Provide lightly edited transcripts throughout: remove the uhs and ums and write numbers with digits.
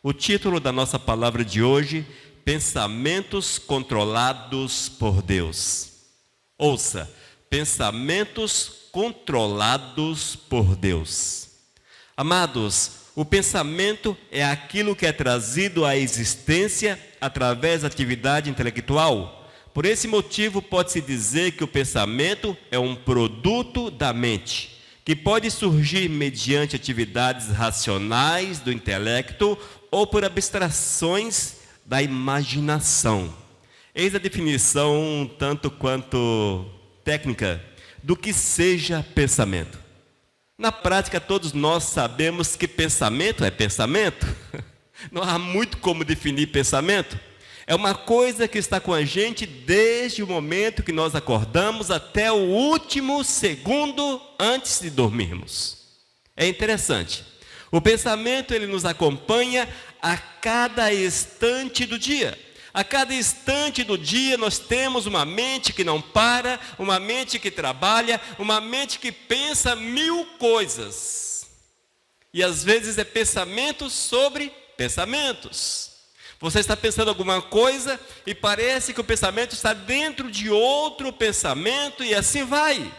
O título da nossa palavra de hoje: Pensamentos controlados por Deus. Ouça, pensamentos controlados por Deus. Amados, o pensamento é aquilo que é trazido à existência através da atividade intelectual. Por esse motivo, pode-se dizer que o pensamento é um produto da mente, que pode surgir mediante atividades racionais do intelecto ou por abstrações da imaginação. Eis a definição, um tanto quanto técnica, do que seja pensamento. Na prática, todos nós sabemos que pensamento é pensamento. Não há muito como definir pensamento. É uma coisa que está com a gente desde o momento que nós acordamos até o último segundo antes de dormirmos. É interessante. O pensamento, ele nos acompanha a cada instante do dia. A cada instante do dia nós temos uma mente que não para, uma mente que trabalha, uma mente que pensa mil coisas. E às vezes é pensamento sobre pensamentos. Você está pensando alguma coisa e parece que o pensamento está dentro de outro pensamento e assim vai.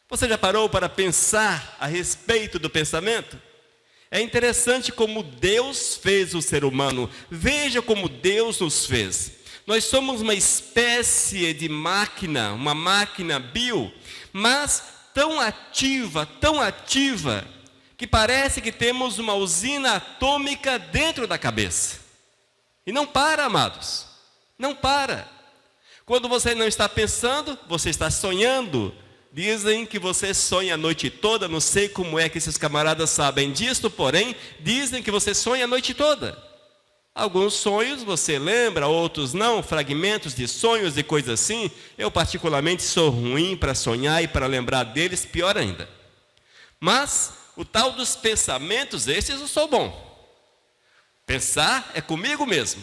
Você já parou para pensar a respeito do pensamento? É interessante como Deus fez o ser humano. Veja como Deus nos fez. Nós somos uma espécie de máquina, uma máquina bio, mas tão ativa, que parece que temos uma usina atômica dentro da cabeça. E não para, amados, não para. Quando você não está pensando, você está sonhando. Dizem que você sonha a noite toda, não sei como é que esses camaradas sabem disso, porém, dizem que você sonha a noite toda. Alguns sonhos você lembra, outros não, fragmentos de sonhos e coisas assim. Eu particularmente sou ruim para sonhar e para lembrar deles, pior ainda. Mas, o tal dos pensamentos, esses eu sou bom. Pensar é comigo mesmo.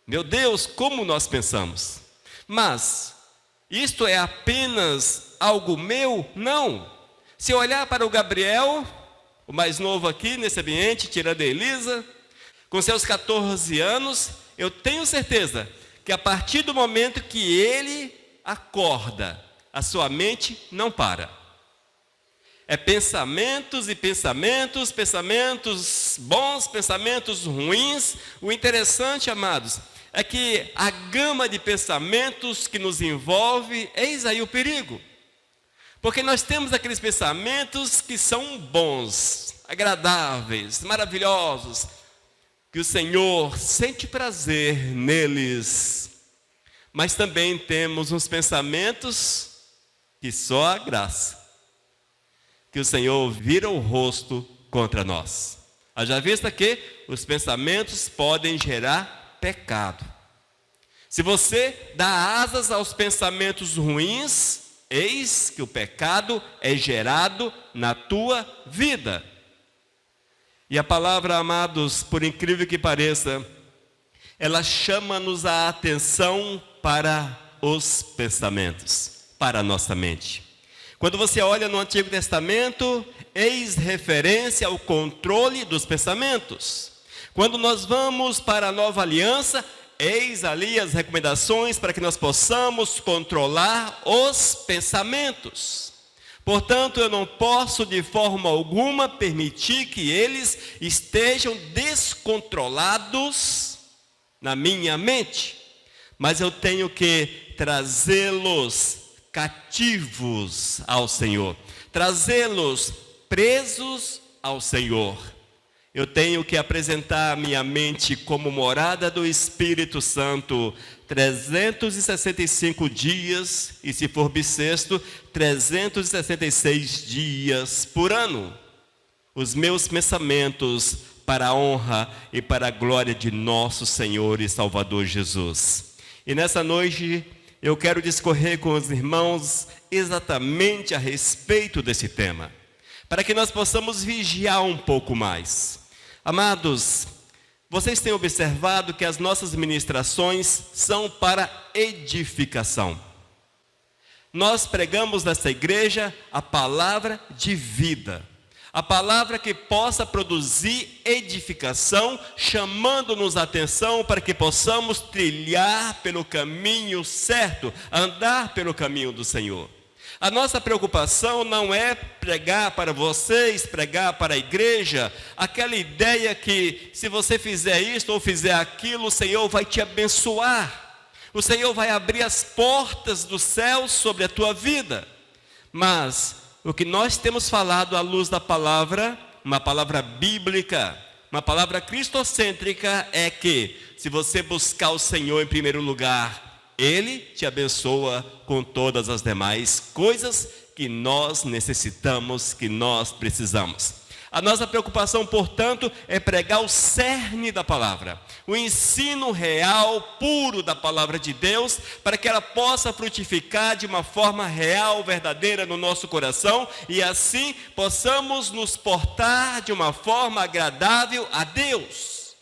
Meu Deus, como nós pensamos. Mas, isto é apenas algo meu? Não. Se eu olhar para o Gabriel, o mais novo aqui nesse ambiente, tirando a Elisa, com seus 14 anos, eu tenho certeza que a partir do momento que ele acorda, a sua mente não para. É pensamentos e pensamentos, pensamentos bons, pensamentos ruins. O interessante, amados, é que a gama de pensamentos que nos envolve, eis aí o perigo. Porque nós temos aqueles pensamentos que são bons, agradáveis, maravilhosos, que o Senhor sente prazer neles. Mas também temos uns pensamentos que só a graça, que o Senhor vira o rosto contra nós. Haja vista que os pensamentos podem gerar pecado. Se você dá asas aos pensamentos ruins, eis que o pecado é gerado na tua vida. E a palavra, amados, por incrível que pareça, ela chama-nos a atenção para os pensamentos, para a nossa mente. Quando você olha no Antigo Testamento, eis referência ao controle dos pensamentos. Quando nós vamos para a Nova Aliança, eis ali as recomendações para que nós possamos controlar os pensamentos. Portanto, eu não posso de forma alguma permitir que eles estejam descontrolados na minha mente, mas eu tenho que trazê-los cativos ao Senhor, trazê-los presos ao Senhor. Eu tenho que apresentar a minha mente como morada do Espírito Santo 365 dias, e se for bissexto, 366 dias por ano. Os meus pensamentos para a honra e para a glória de nosso Senhor e Salvador Jesus. E nessa noite eu quero discorrer com os irmãos exatamente a respeito desse tema, para que nós possamos vigiar um pouco mais. Amados, vocês têm observado que as nossas ministrações são para edificação. Nós pregamos nesta igreja a palavra de vida. A palavra que possa produzir edificação, chamando-nos a atenção para que possamos trilhar pelo caminho certo, andar pelo caminho do Senhor. A nossa preocupação não é pregar para vocês, pregar para a igreja, aquela ideia que se você fizer isto ou fizer aquilo, o Senhor vai te abençoar. O Senhor vai abrir as portas do céu sobre a tua vida. Mas o que nós temos falado à luz da palavra, uma palavra bíblica, uma palavra cristocêntrica, é que se você buscar o Senhor em primeiro lugar, Ele te abençoa com todas as demais coisas que nós necessitamos, que nós precisamos. A nossa preocupação, portanto, é pregar o cerne da palavra, o ensino real, puro da palavra de Deus, para que ela possa frutificar de uma forma real, verdadeira no nosso coração, e assim possamos nos portar de uma forma agradável a Deus.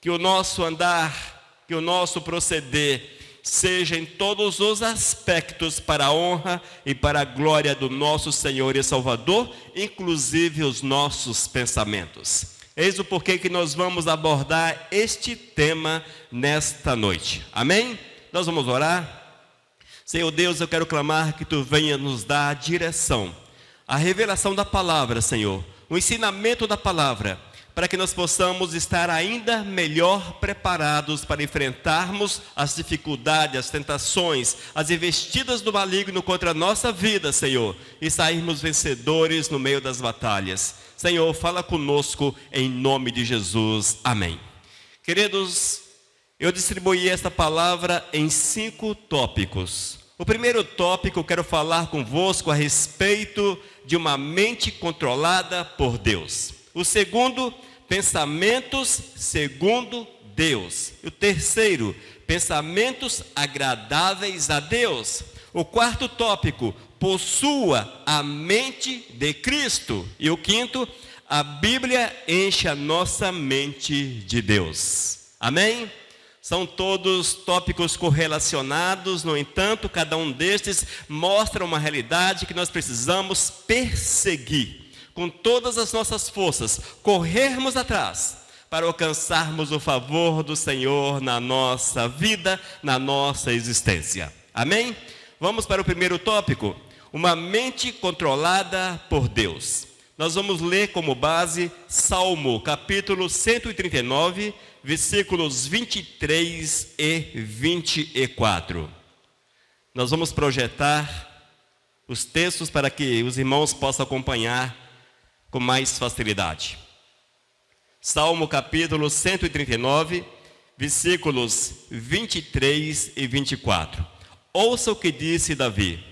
Que o nosso andar, que o nosso proceder, seja em todos os aspectos para a honra e para a glória do nosso Senhor e Salvador, inclusive os nossos pensamentos. Eis o porquê que nós vamos abordar este tema nesta noite. Amém? Nós vamos orar. Senhor Deus, eu quero clamar que Tu venha nos dar a direção, a revelação da palavra, Senhor, o ensinamento da palavra, para que nós possamos estar ainda melhor preparados para enfrentarmos as dificuldades, as tentações, as investidas do maligno contra a nossa vida, Senhor, e sairmos vencedores no meio das batalhas. Senhor, fala conosco em nome de Jesus. Amém. Queridos, eu distribuí esta palavra em 5 tópicos. O primeiro tópico, eu quero falar convosco a respeito de uma mente controlada por Deus. O segundo, pensamentos segundo Deus. O terceiro, pensamentos agradáveis a Deus. O quarto tópico, possua a mente de Cristo. E o quinto, a Bíblia enche a nossa mente de Deus. Amém? São todos tópicos correlacionados, no entanto, cada um destes mostra uma realidade que nós precisamos perseguir com todas as nossas forças, corrermos atrás, para alcançarmos o favor do Senhor na nossa vida, na nossa existência. Amém? Vamos para o primeiro tópico, uma mente controlada por Deus. Nós vamos ler como base Salmo, capítulo 139, versículos 23 e 24. Nós vamos projetar os textos para que os irmãos possam acompanhar com mais facilidade. Salmo capítulo 139, versículos 23 e 24. Ouça o que disse Davi: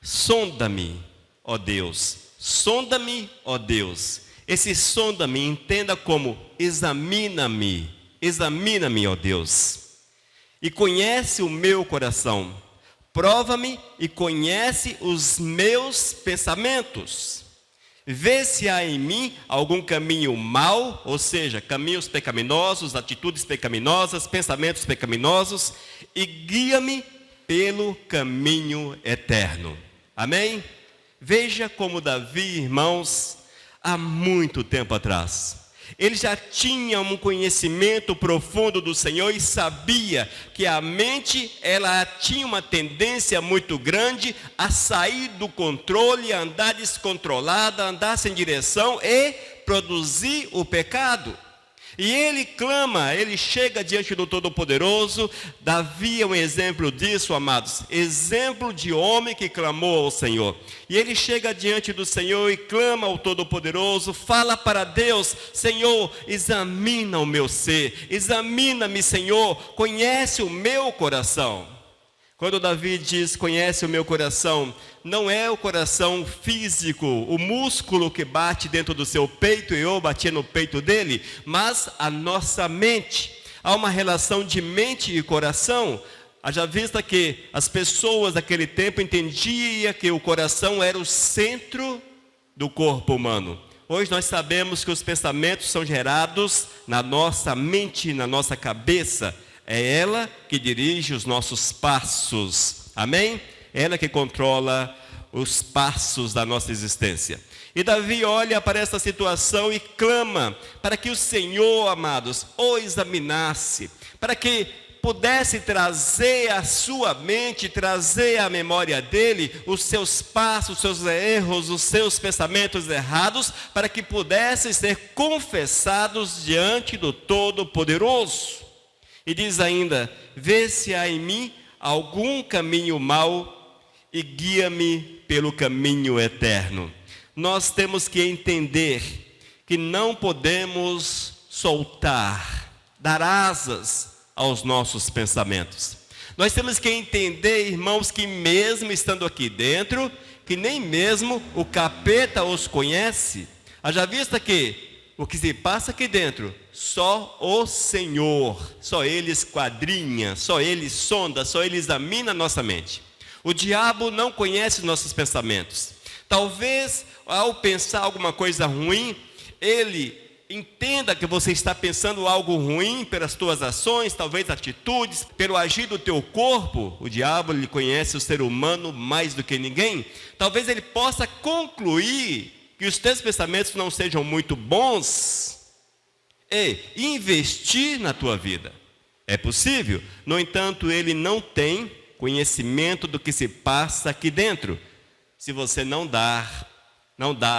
sonda-me, ó Deus, sonda-me, ó Deus. Esse sonda-me, entenda como examina-me, examina-me, ó Deus, e conhece o meu coração, prova-me e conhece os meus pensamentos. Vê se há em mim algum caminho mau, ou seja, caminhos pecaminosos, atitudes pecaminosas, pensamentos pecaminosos, e guia-me pelo caminho eterno. Amém? Veja como Davi, irmãos, há muito tempo atrás, ele já tinha um conhecimento profundo do Senhor e sabia que a mente, ela tinha uma tendência muito grande a sair do controle, a andar descontrolada, a andar sem direção e produzir o pecado. E ele clama, ele chega diante do Todo-Poderoso. Davi é um exemplo disso, amados. Exemplo de homem que clamou ao Senhor. E ele chega diante do Senhor e clama ao Todo-Poderoso. Fala para Deus: Senhor, examina o meu ser. Examina-me, Senhor. Conhece o meu coração. Quando Davi diz conhece o meu coração, não é o coração físico, o músculo que bate dentro do seu peito e eu batia no peito dele, mas a nossa mente. Há uma relação de mente e coração. Haja vista que as pessoas daquele tempo entendiam que o coração era o centro do corpo humano. Hoje nós sabemos que os pensamentos são gerados na nossa mente, na nossa cabeça. É ela que dirige os nossos passos. Amém? Ela que controla os passos da nossa existência. E Davi olha para essa situação e clama para que o Senhor, amados, o examinasse, para que pudesse trazer à sua mente, trazer à memória dele os seus passos, os seus erros, os seus pensamentos errados, para que pudessem ser confessados diante do Todo-Poderoso. E diz ainda: vê se há em mim algum caminho mau e guia-me pelo caminho eterno. Nós temos que entender que não podemos soltar, dar asas aos nossos pensamentos. Nós temos que entender, irmãos, que mesmo estando aqui dentro, que nem mesmo o capeta os conhece. Haja vista que o que se passa aqui dentro, só o Senhor, só Ele esquadrinha, só Ele sonda, só Ele examina a nossa mente. O diabo não conhece nossos pensamentos. Talvez, ao pensar alguma coisa ruim, ele entenda que você está pensando algo ruim pelas tuas ações, talvez atitudes, pelo agir do teu corpo. O diabo, ele conhece o ser humano mais do que ninguém. Talvez ele possa concluir que os teus pensamentos não sejam muito bons e investir na tua vida. É possível. No entanto, ele não tem conhecimento do que se passa aqui dentro, se você não dá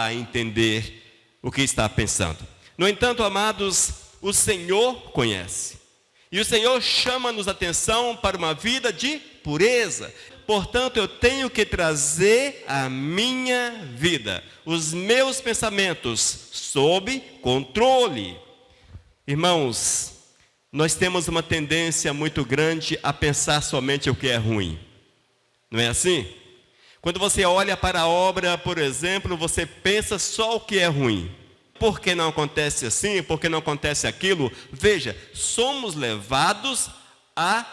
a entender o que está pensando. No entanto, amados, o Senhor conhece. E o Senhor chama-nos atenção para uma vida de pureza. Portanto, eu tenho que trazer a minha vida, os meus pensamentos, sob controle. Irmãos, nós temos uma tendência muito grande a pensar somente o que é ruim. Não é assim? Quando você olha para a obra, por exemplo, você pensa só o que é ruim. Por que não acontece assim? Por que não acontece aquilo? Veja, somos levados a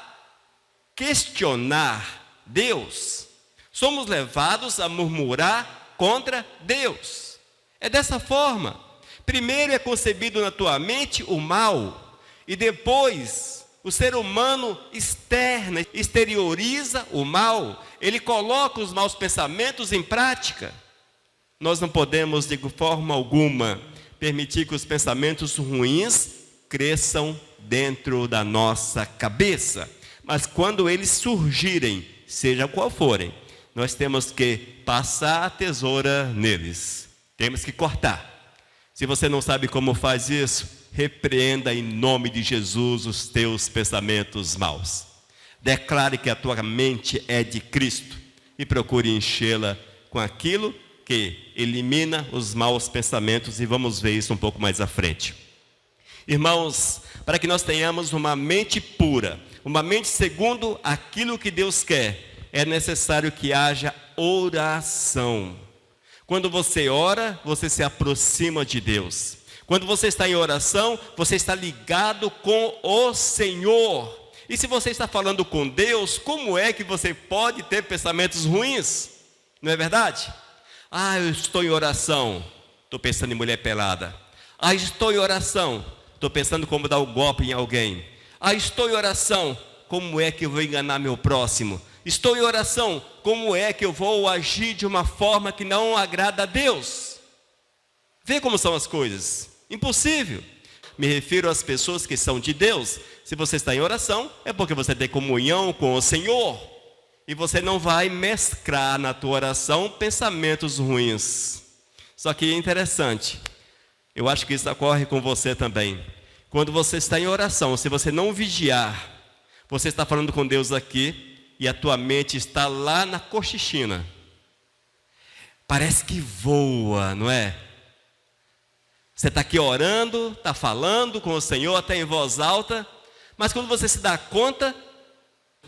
questionar Deus. Somos levados a murmurar contra Deus. É dessa forma. Primeiro é concebido na tua mente o mal, e depois o ser humano exterioriza o mal. Ele coloca os maus pensamentos em prática. Nós não podemos, de forma alguma, permitir que os pensamentos ruins cresçam dentro da nossa cabeça. Mas quando eles surgirem, seja qual forem, nós temos que passar a tesoura neles. Temos que cortar. Se você não sabe como faz isso, repreenda em nome de Jesus os teus pensamentos maus. Declare que a tua mente é de Cristo e procure enchê-la com aquilo que elimina os maus pensamentos, e vamos ver isso um pouco mais à frente. Irmãos, para que nós tenhamos uma mente pura, uma mente segundo aquilo que Deus quer, é necessário que haja oração. Quando você ora, você se aproxima de Deus. Quando você está em oração, você está ligado com o Senhor. E se você está falando com Deus, como é que você pode ter pensamentos ruins? Não é verdade? Ah, eu estou em oração, estou pensando em mulher pelada. Ah, estou em oração, estou pensando como dar um golpe em alguém. Ah, estou em oração, como é que eu vou enganar meu próximo? Estou em oração, como é que eu vou agir de uma forma que não agrada a Deus? Vê como são as coisas. Impossível. Me refiro às pessoas que são de Deus. Se você está em oração, é porque você tem comunhão com o Senhor. E você não vai mesclar na tua oração pensamentos ruins. Só que é interessante. Eu acho que isso ocorre com você também. Quando você está em oração, se você não vigiar, você está falando com Deus aqui e a tua mente está lá na cochichina. Parece que voa, não é? Você está aqui orando, está falando com o Senhor, até em voz alta, mas quando você se dá conta,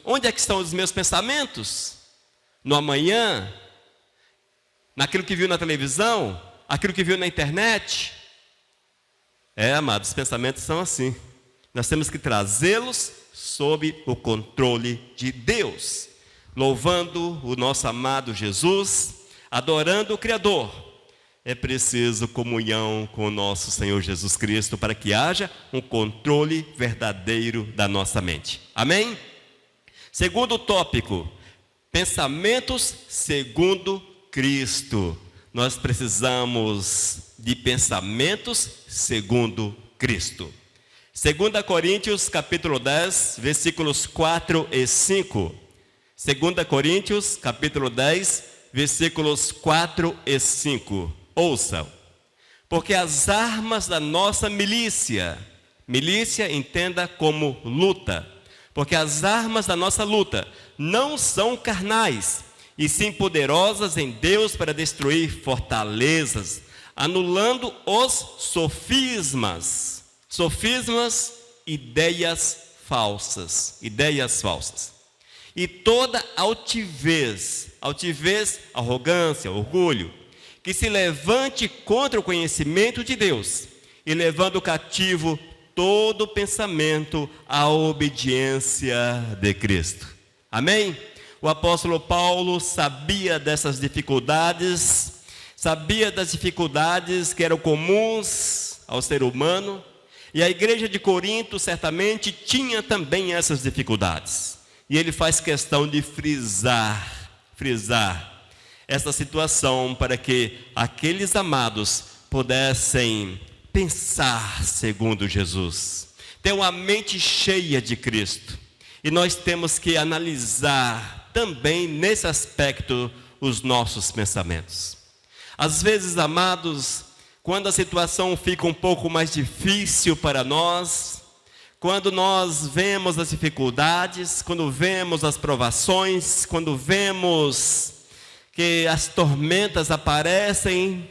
onde é que estão os meus pensamentos? No amanhã? Naquilo que viu na televisão? Aquilo que viu na internet? Amados, os pensamentos são assim. Nós temos que trazê-los sob o controle de Deus, louvando o nosso amado Jesus, adorando o Criador. É preciso comunhão com o nosso Senhor Jesus Cristo para que haja um controle verdadeiro da nossa mente. Amém? Segundo tópico, pensamentos segundo Cristo. nós precisamos de pensamentos segundo Cristo. 2 Coríntios capítulo 10, versículos 4 e 5. 2 Coríntios capítulo 10, versículos 4 e 5. Ouçam. Porque as armas da nossa milícia entenda como luta. Porque as armas da nossa luta não são carnais, e sim poderosas em Deus para destruir fortalezas, anulando os sofismas. Sofismas, ideias falsas. E toda altivez, arrogância, orgulho, que se levante contra o conhecimento de Deus, e levando cativo todo pensamento à obediência de Cristo. Amém? O apóstolo Paulo sabia dessas dificuldades, sabia das dificuldades que eram comuns ao ser humano, e a igreja de Corinto certamente tinha também essas dificuldades. E ele faz questão de frisar essa situação para que aqueles amados pudessem pensar segundo Jesus, ter uma mente cheia de Cristo. E nós temos que analisar também nesse aspecto os nossos pensamentos. Às vezes, amados, quando a situação fica um pouco mais difícil para nós, quando nós vemos as dificuldades, quando vemos as provações, quando vemos que as tormentas aparecem,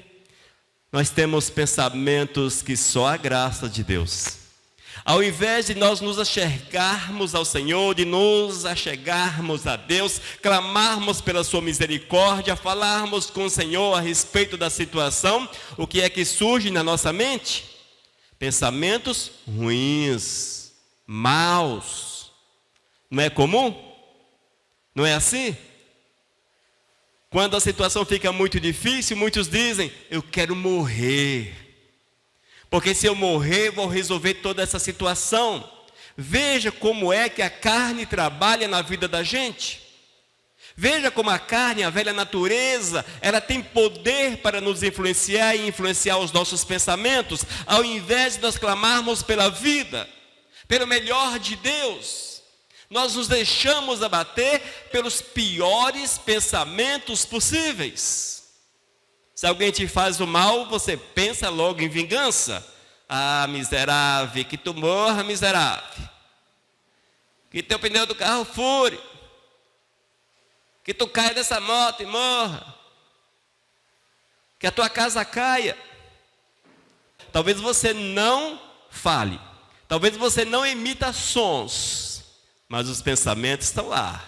nós temos pensamentos que só a graça de Deus. Ao invés de nós nos achegarmos ao Senhor, de nos achegarmos a Deus, clamarmos pela sua misericórdia, falarmos com o Senhor a respeito da situação, o que é que surge na nossa mente? Pensamentos ruins, maus. Não é comum? Não é assim? Quando a situação fica muito difícil, muitos dizem, eu quero morrer. Porque se eu morrer, vou resolver toda essa situação. Veja como é que a carne trabalha na vida da gente. Veja como a carne, a velha natureza, ela tem poder para nos influenciar e influenciar os nossos pensamentos, ao invés de nós clamarmos pela vida, pelo melhor de Deus. Nós nos deixamos abater pelos piores pensamentos possíveis. Se alguém te faz o mal, você pensa logo em vingança. Ah, miserável, que tu morra, miserável. Que teu pneu do carro fure. Que tu caia dessa moto e morra. Que a tua casa caia. Talvez você não fale. Talvez você não emita sons. Mas os pensamentos estão lá.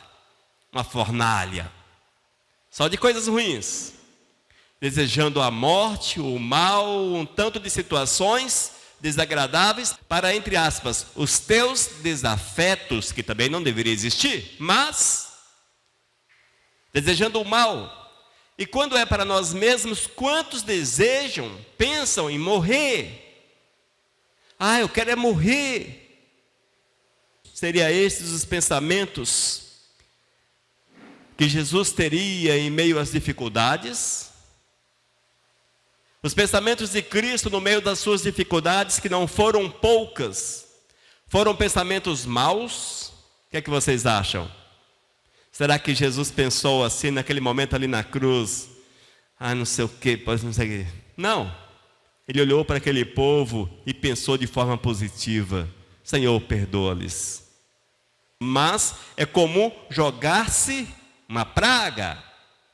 Uma fornalha. Só de coisas ruins. Desejando a morte, o mal, um tanto de situações desagradáveis para, entre aspas, os teus desafetos, que também não deveria existir, mas desejando o mal. E quando é para nós mesmos, quantos desejam, pensam em morrer? Ah, eu quero é morrer. Seria estes os pensamentos que Jesus teria em meio às dificuldades? Os pensamentos de Cristo no meio das suas dificuldades, que não foram poucas, foram pensamentos maus? O que é que vocês acham? Será que Jesus pensou assim naquele momento ali na cruz? Ah, não sei o que, não sei o que. Não. Ele olhou para aquele povo e pensou de forma positiva. Senhor, perdoa-lhes. Mas é comum jogar-se uma praga.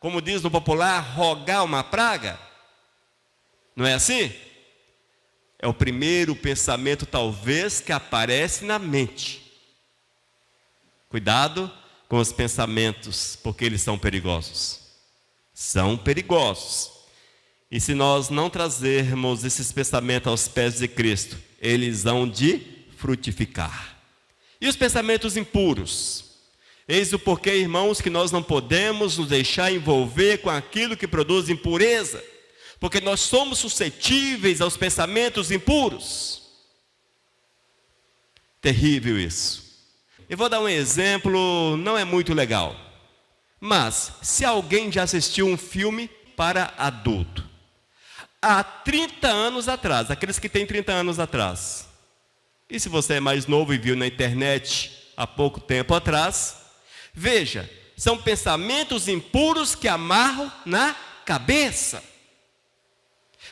Como diz no popular, rogar uma praga. Não é assim? É o primeiro pensamento, talvez, que aparece na mente. Cuidado com os pensamentos, porque eles são perigosos. São perigosos. E se nós não trazermos esses pensamentos aos pés de Cristo, eles vão de frutificar. E os pensamentos impuros? Eis o porquê, irmãos, que nós não podemos nos deixar envolver com aquilo que produz impureza. Porque nós somos suscetíveis aos pensamentos impuros. Terrível isso. Eu vou dar um exemplo, não é muito legal. Mas, se alguém já assistiu um filme para adulto. Há 30 anos atrás, aqueles que têm 30 anos atrás. E se você é mais novo e viu na internet há pouco tempo atrás, veja, são pensamentos impuros que amarram na cabeça.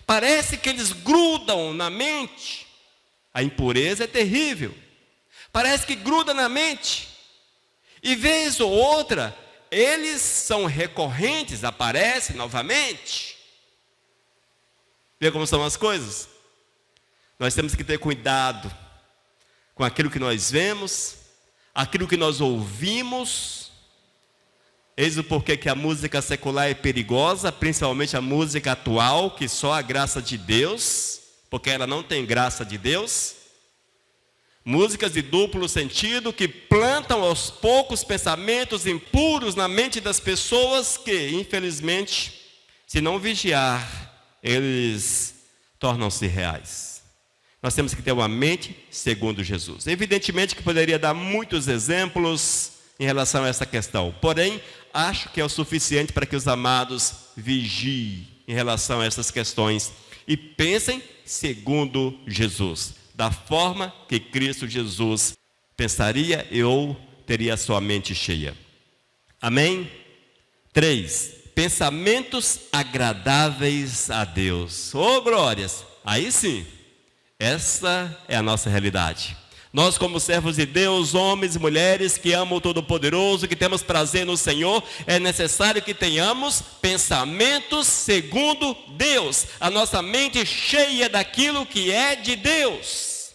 Parece que eles grudam na mente. A impureza é terrível. Parece que gruda na mente. E vez ou outra, eles são recorrentes, aparecem novamente. Vê como são as coisas? Nós temos que ter cuidado com aquilo que nós vemos, aquilo que nós ouvimos. Eis o porquê que a música secular é perigosa, principalmente a música atual, que só a graça de Deus, porque ela não tem graça de Deus. Músicas de duplo sentido que plantam aos poucos pensamentos impuros na mente das pessoas que, infelizmente, se não vigiar, eles tornam-se reais. Nós temos que ter uma mente segundo Jesus. Evidentemente que poderia dar muitos exemplos em relação a essa questão. Porém, acho que é o suficiente para que os amados vigiem em relação a essas questões e pensem segundo Jesus, da forma que Cristo Jesus pensaria ou teria a sua mente cheia. Amém? 3. Pensamentos agradáveis a Deus. Oh, glórias! Aí sim, essa é a nossa realidade. Nós, como servos de Deus, homens e mulheres que amam o Todo-Poderoso, que temos prazer no Senhor, é necessário que tenhamos pensamentos segundo Deus. A nossa mente cheia daquilo que é de Deus.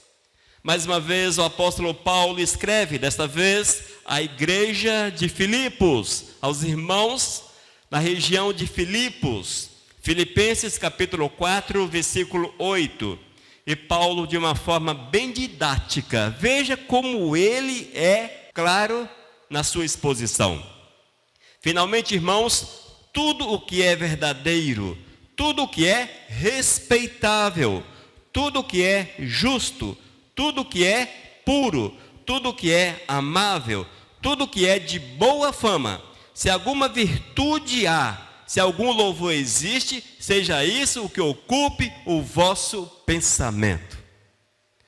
Mais uma vez o apóstolo Paulo escreve, desta vez, à igreja de Filipos, aos irmãos na região de Filipos. Filipenses capítulo 4, versículo 8. E Paulo, de uma forma bem didática, veja como ele é claro na sua exposição. Finalmente, irmãos, tudo o que é verdadeiro, tudo o que é respeitável, tudo o que é justo, tudo o que é puro, tudo o que é amável, tudo o que é de boa fama, se alguma virtude há, se algum louvor existe, seja isso o que ocupe o vosso pensamento.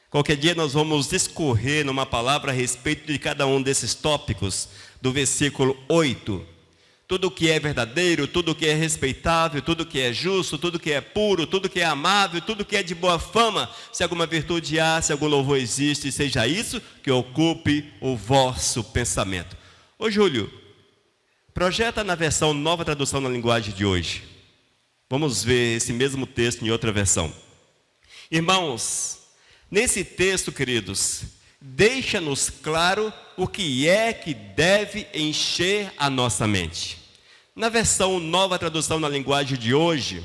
Qualquer dia nós vamos discorrer numa palavra a respeito de cada um desses tópicos, do versículo 8. Tudo que é verdadeiro, tudo que é respeitável, tudo que é justo, tudo que é puro, tudo que é amável, tudo que é de boa fama, se alguma virtude há, se algum louvor existe, seja isso que ocupe o vosso pensamento. Ô Júlio, projeta na versão Nova Tradução na Linguagem de hoje. Vamos ver esse mesmo texto em outra versão. Irmãos, nesse texto, queridos, deixa-nos claro o que é que deve encher a nossa mente. Na versão Nova Tradução na Linguagem de hoje,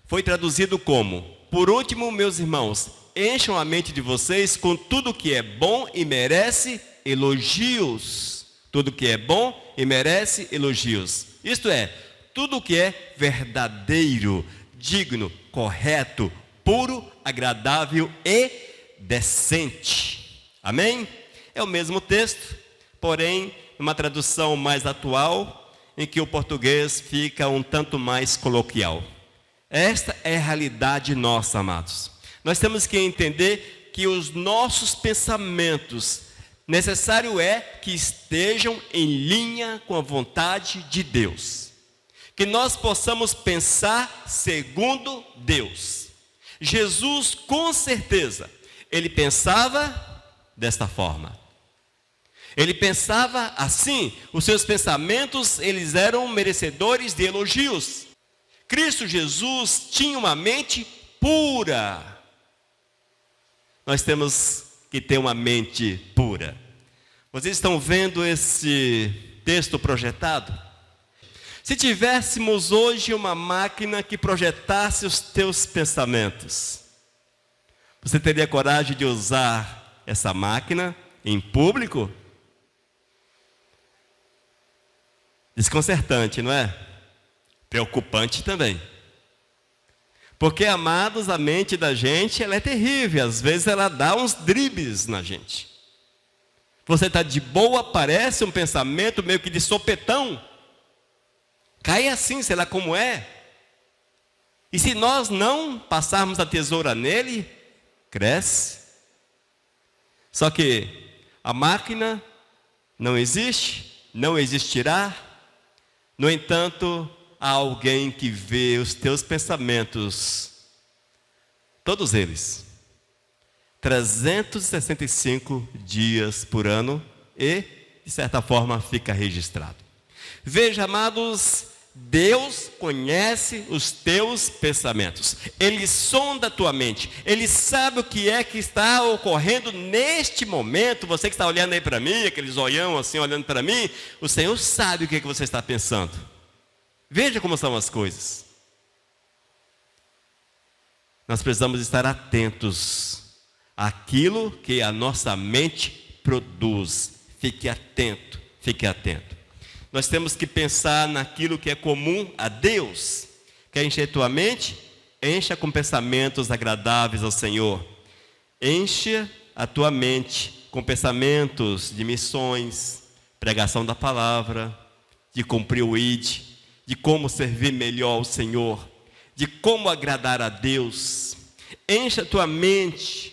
foi traduzido como: por último, meus irmãos, encham a mente de vocês com tudo que é bom e merece elogios. Tudo que é bom e merece elogios. Isto é, tudo que é verdadeiro, digno, correto, puro, agradável e decente. Amém? É o mesmo texto, porém, uma tradução mais atual, em que o português fica um tanto mais coloquial. Esta é a realidade nossa, amados. Nós temos que entender que os nossos pensamentos, necessário é que estejam em linha com a vontade de Deus. Que nós possamos pensar segundo Deus. Jesus, com certeza, ele pensava desta forma. Ele pensava assim, os seus pensamentos, eles eram merecedores de elogios. Cristo Jesus tinha uma mente pura. Nós temos que ter uma mente pura. Vocês estão vendo esse texto projetado? Se tivéssemos hoje uma máquina que projetasse os teus pensamentos, você teria coragem de usar essa máquina em público? Desconcertante, não é? Preocupante também. Porque, amados, a mente da gente, ela é terrível. Às vezes ela dá uns dribles na gente. Você está de boa, parece um pensamento meio que de sopetão. Cai assim, sei lá como é. E se nós não passarmos a tesoura nele, cresce. Só que a máquina não existe, não existirá. No entanto, há alguém que vê os teus pensamentos, todos eles, 365 dias por ano, e, de certa forma, fica registrado. Veja, amados, Deus conhece os teus pensamentos. Ele sonda a tua mente. Ele sabe o que é que está ocorrendo neste momento. Você que está olhando aí para mim, aqueles olhão assim, olhando para mim, o Senhor sabe o que é que você está pensando. Veja como são as coisas. Nós precisamos estar atentos àquilo que a nossa mente produz. Fique atento, fique atento. Nós temos que pensar naquilo que é comum a Deus. Quer encher tua mente? Encha com pensamentos agradáveis ao Senhor. Enche a tua mente com pensamentos de missões, pregação da palavra, de cumprir o ID, de como servir melhor ao Senhor, de como agradar a Deus. Enche a tua mente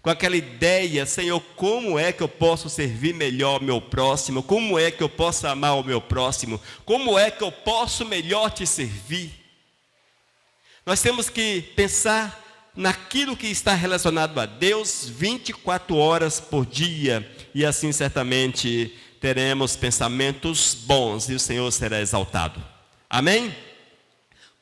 com aquela ideia: Senhor, como é que eu posso servir melhor o meu próximo? Como é que eu posso amar o meu próximo? Como é que eu posso melhor te servir? Nós temos que pensar naquilo que está relacionado a Deus 24 horas por dia, e assim certamente teremos pensamentos bons e o Senhor será exaltado. Amém?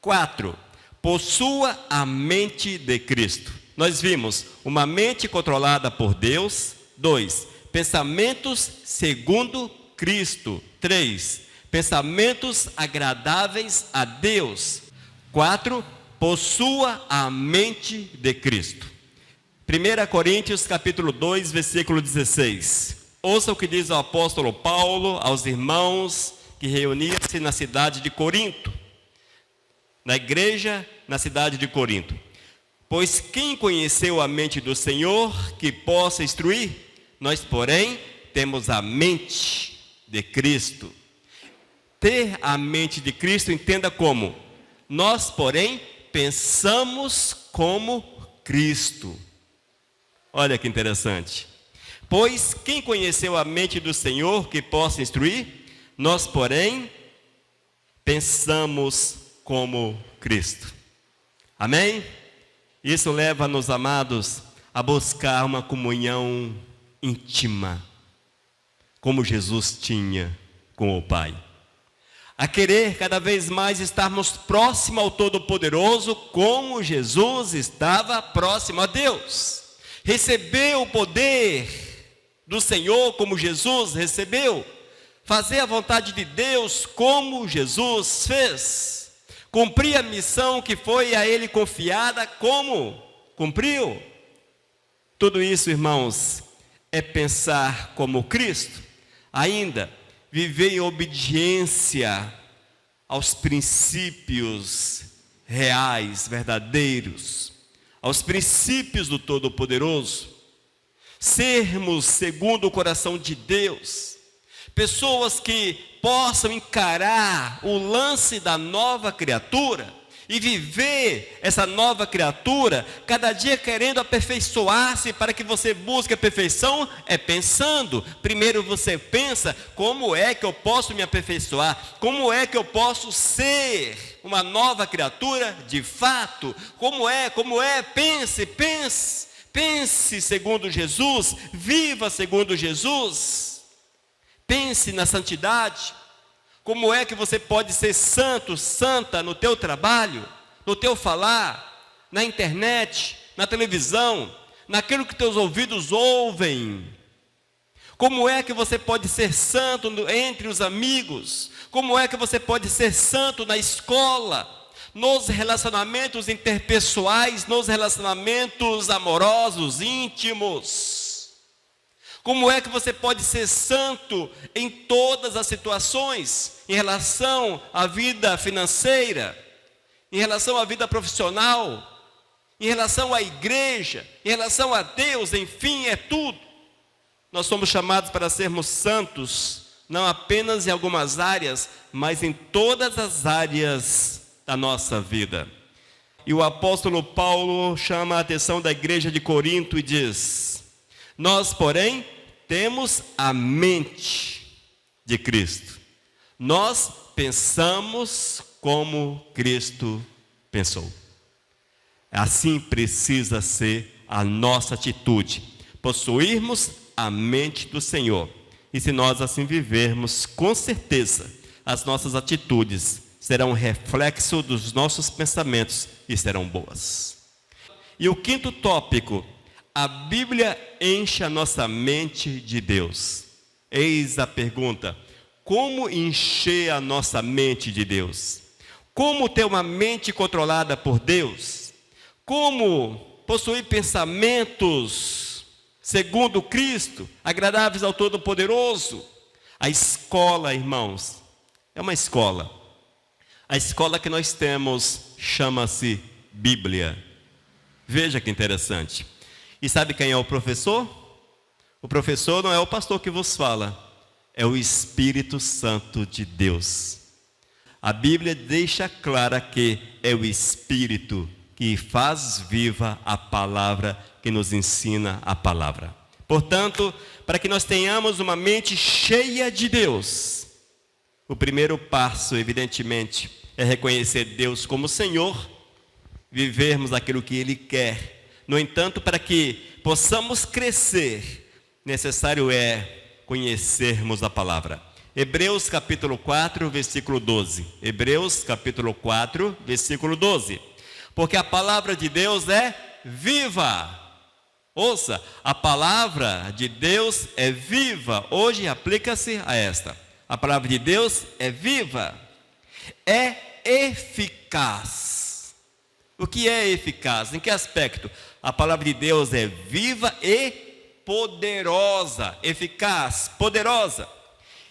4. Possua a mente de Cristo. Nós vimos uma mente controlada por Deus. 2. Pensamentos segundo Cristo. 3. Pensamentos agradáveis a Deus. 4. Possua a mente de Cristo. 1 Coríntios capítulo 2, versículo 16. Ouça o que diz o apóstolo Paulo aos irmãos que reuniam-se na cidade de Corinto. Na igreja, na cidade de Corinto. Pois quem conheceu a mente do Senhor que possa instruir? Nós, porém, temos a mente de Cristo. Ter a mente de Cristo, entenda como: nós, porém, pensamos como Cristo. Olha que interessante. Pois quem conheceu a mente do Senhor que possa instruir? Nós, porém, pensamos como Cristo. Amém? Isso leva-nos, amados, a buscar uma comunhão íntima, como Jesus tinha com o Pai. A querer cada vez mais estarmos próximos ao Todo-Poderoso, como Jesus estava próximo a Deus. Receber o poder do Senhor como Jesus recebeu. Fazer a vontade de Deus como Jesus fez. Cumprir a missão que foi a ele confiada, como cumpriu. Tudo isso, irmãos, é pensar como Cristo. Ainda, viver em obediência aos princípios reais, verdadeiros, aos princípios do Todo-Poderoso. Sermos segundo o coração de Deus. Pessoas que possam encarar o lance da nova criatura e viver essa nova criatura, cada dia querendo aperfeiçoar-se. Para que você busque a perfeição, é pensando. Primeiro você pensa: como é que eu posso me aperfeiçoar? Como é que eu posso ser uma nova criatura de fato? Como é? Pense segundo Jesus, viva segundo Jesus. Pense na santidade. Como é que você pode ser santo, santa no teu trabalho, no teu falar, na internet, na televisão, naquilo que teus ouvidos ouvem? Como é que você pode ser santo entre os amigos? Como é que você pode ser santo na escola, nos relacionamentos interpessoais, nos relacionamentos amorosos, íntimos? Como é que você pode ser santo em todas as situações, em relação à vida financeira, em relação à vida profissional, em relação à igreja, em relação a Deus, enfim, é tudo. Nós somos chamados para sermos santos, não apenas em algumas áreas, mas em todas as áreas da nossa vida. E o apóstolo Paulo chama a atenção da igreja de Corinto e diz: nós, porém, temos a mente de Cristo. Nós pensamos como Cristo pensou. Assim precisa ser a nossa atitude, possuirmos a mente do Senhor. E se nós assim vivermos, com certeza, as nossas atitudes serão reflexo dos nossos pensamentos e serão boas. E o quinto tópico: a Bíblia enche a nossa mente de Deus. Eis a pergunta: como encher a nossa mente de Deus? Como ter uma mente controlada por Deus? Como possuir pensamentos segundo Cristo, agradáveis ao Todo-Poderoso? A escola, irmãos, é uma escola. A escola que nós temos chama-se Bíblia. Veja que interessante. E sabe quem é o professor? O professor não é o pastor que vos fala, é o Espírito Santo de Deus. A Bíblia deixa clara que é o Espírito que faz viva a palavra, que nos ensina a palavra. Portanto, para que nós tenhamos uma mente cheia de Deus, o primeiro passo, evidentemente, é reconhecer Deus como Senhor, vivermos aquilo que Ele quer. No entanto, para que possamos crescer, necessário é conhecermos a palavra. Hebreus capítulo 4, versículo 12. Hebreus capítulo 4, versículo 12. Porque a palavra de Deus é viva. Ouça, a palavra de Deus é viva. Hoje aplica-se a esta. A palavra de Deus é viva. É eficaz. O que é eficaz? Em que aspecto? A palavra de Deus é viva e poderosa. Eficaz, poderosa.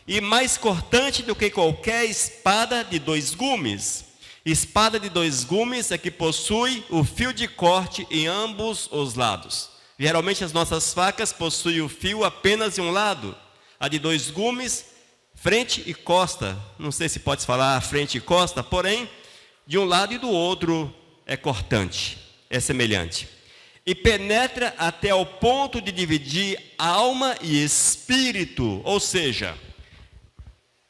E mais cortante do que qualquer espada de dois gumes. Espada de dois gumes é que possui o fio de corte em ambos os lados. Geralmente as nossas facas possuem o fio apenas em um lado. A de dois gumes, frente e costa. Não sei se pode falar frente e costa, porém, de um lado e do outro é cortante, é semelhante. E penetra até ao ponto de dividir alma e espírito, ou seja,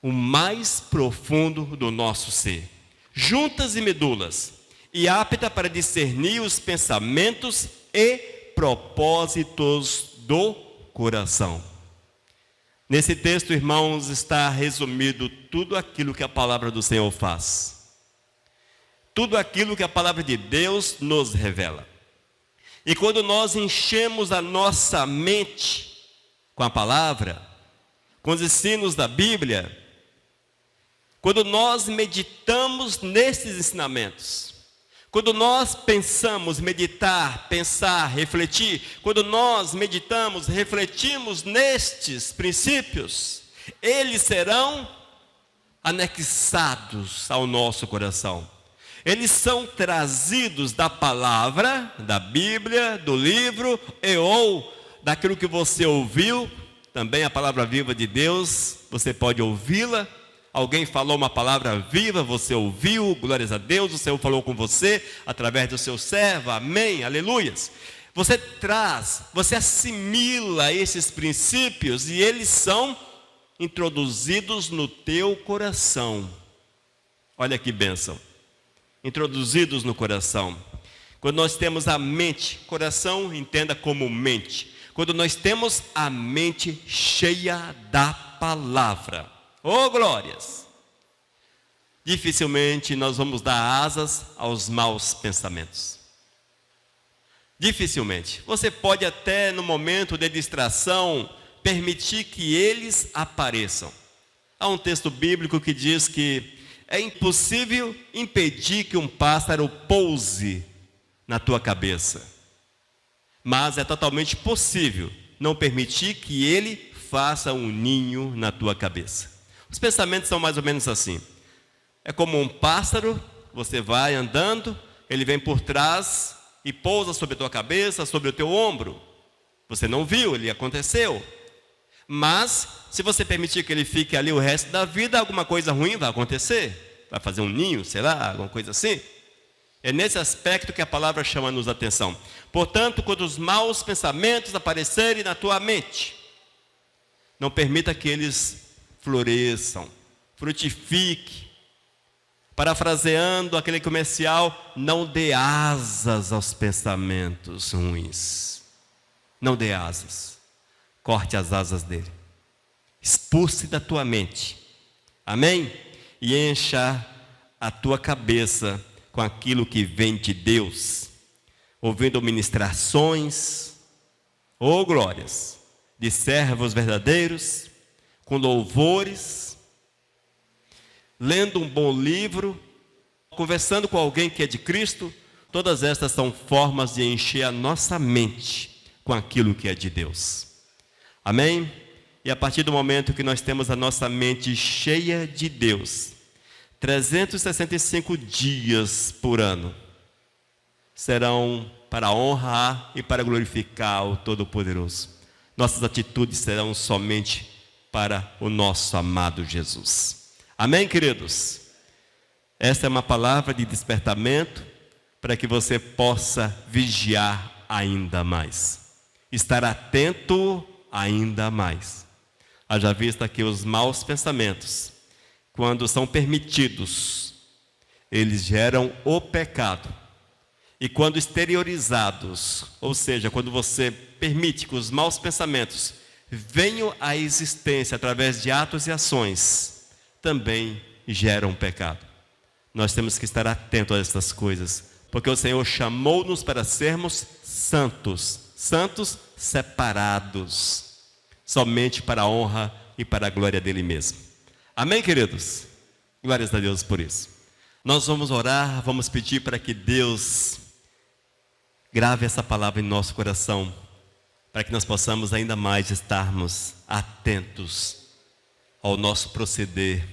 o mais profundo do nosso ser, juntas e medulas, e apta para discernir os pensamentos e propósitos do coração. Nesse texto, irmãos, está resumido tudo aquilo que a palavra do Senhor faz. Tudo aquilo que a palavra de Deus nos revela. E quando nós enchemos a nossa mente com a palavra, com os ensinos da Bíblia, quando nós meditamos nesses ensinamentos, quando nós pensamos, meditar, pensar, refletir, quando nós meditamos, refletimos nestes princípios, eles serão anexados ao nosso coração. Eles são trazidos da palavra, da Bíblia, do livro, e ou daquilo que você ouviu, também a palavra viva de Deus, você pode ouvi-la. Alguém falou uma palavra viva, você ouviu, glórias a Deus, o Senhor falou com você, através do seu servo, amém, aleluias. Você traz, você assimila esses princípios e eles são introduzidos no teu coração. Olha que bênção. Introduzidos no coração. Quando nós temos a mente, coração, entenda como mente. Quando nós temos a mente cheia da palavra. Oh, glórias! Dificilmente nós vamos dar asas aos maus pensamentos. Dificilmente. Você pode até no momento de distração permitir que eles apareçam. Há um texto bíblico que diz que é impossível impedir que um pássaro pouse na tua cabeça. Mas é totalmente possível não permitir que ele faça um ninho na tua cabeça. Os pensamentos são mais ou menos assim. É como um pássaro, você vai andando, ele vem por trás e pousa sobre a tua cabeça, sobre o teu ombro. Você não viu, ele aconteceu. Mas, se você permitir que ele fique ali o resto da vida, alguma coisa ruim vai acontecer. Vai fazer um ninho, sei lá, alguma coisa assim. É nesse aspecto que a palavra chama-nos a atenção. Portanto, quando os maus pensamentos aparecerem na tua mente, não permita que eles floresçam, frutifiquem. Parafraseando aquele comercial, não dê asas aos pensamentos ruins. Não dê asas. Corte as asas dele. Expulse da tua mente. Amém? E encha a tua cabeça com aquilo que vem de Deus. Ouvindo ministrações, ou glórias, de servos verdadeiros, com louvores, lendo um bom livro, conversando com alguém que é de Cristo. Todas estas são formas de encher a nossa mente com aquilo que é de Deus. Amém? E a partir do momento que nós temos a nossa mente cheia de Deus, 365 dias por ano serão para honrar e para glorificar o Todo-Poderoso. Nossas atitudes serão somente para o nosso amado Jesus. Amém, queridos? Esta é uma palavra de despertamento para que você possa vigiar ainda mais. Estar atento ainda mais. Haja vista que os maus pensamentos, quando são permitidos, eles geram o pecado. E quando exteriorizados, ou seja, quando você permite que os maus pensamentos venham à existência através de atos e ações, também geram pecado. Nós temos que estar atentos a essas coisas, porque o Senhor chamou-nos para sermos santos, santos separados, somente para a honra e para a glória dele mesmo. Amém, queridos? Glórias a Deus por isso. Nós vamos orar, vamos pedir para que Deus grave essa palavra em nosso coração, para que nós possamos ainda mais estarmos atentos ao nosso proceder,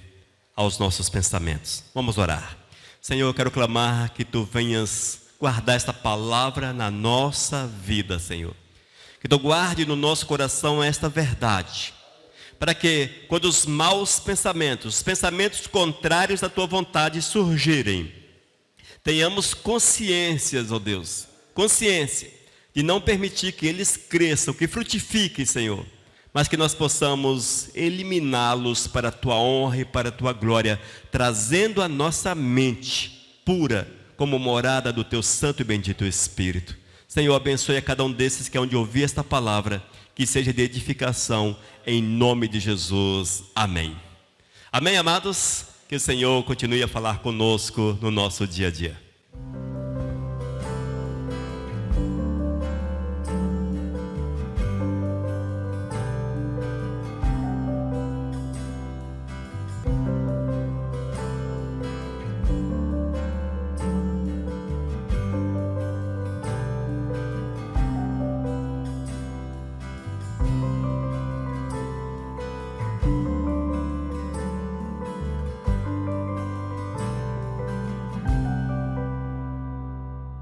aos nossos pensamentos. Vamos orar. Senhor, eu quero clamar que Tu venhas guardar esta palavra na nossa vida, Senhor. Que Tu guarde no nosso coração esta verdade, para que quando os maus pensamentos, os pensamentos contrários à Tua vontade surgirem, tenhamos consciências, ó Deus, consciência de não permitir que eles cresçam, que frutifiquem, Senhor, mas que nós possamos eliminá-los para a Tua honra e para a Tua glória, trazendo a nossa mente pura como morada do Teu santo e bendito Espírito. Senhor, abençoe a cada um desses que é onde ouvir esta palavra, que seja de edificação, em nome de Jesus. Amém. Amém, amados? Que o Senhor continue a falar conosco no nosso dia a dia.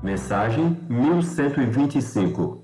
Mensagem 1125.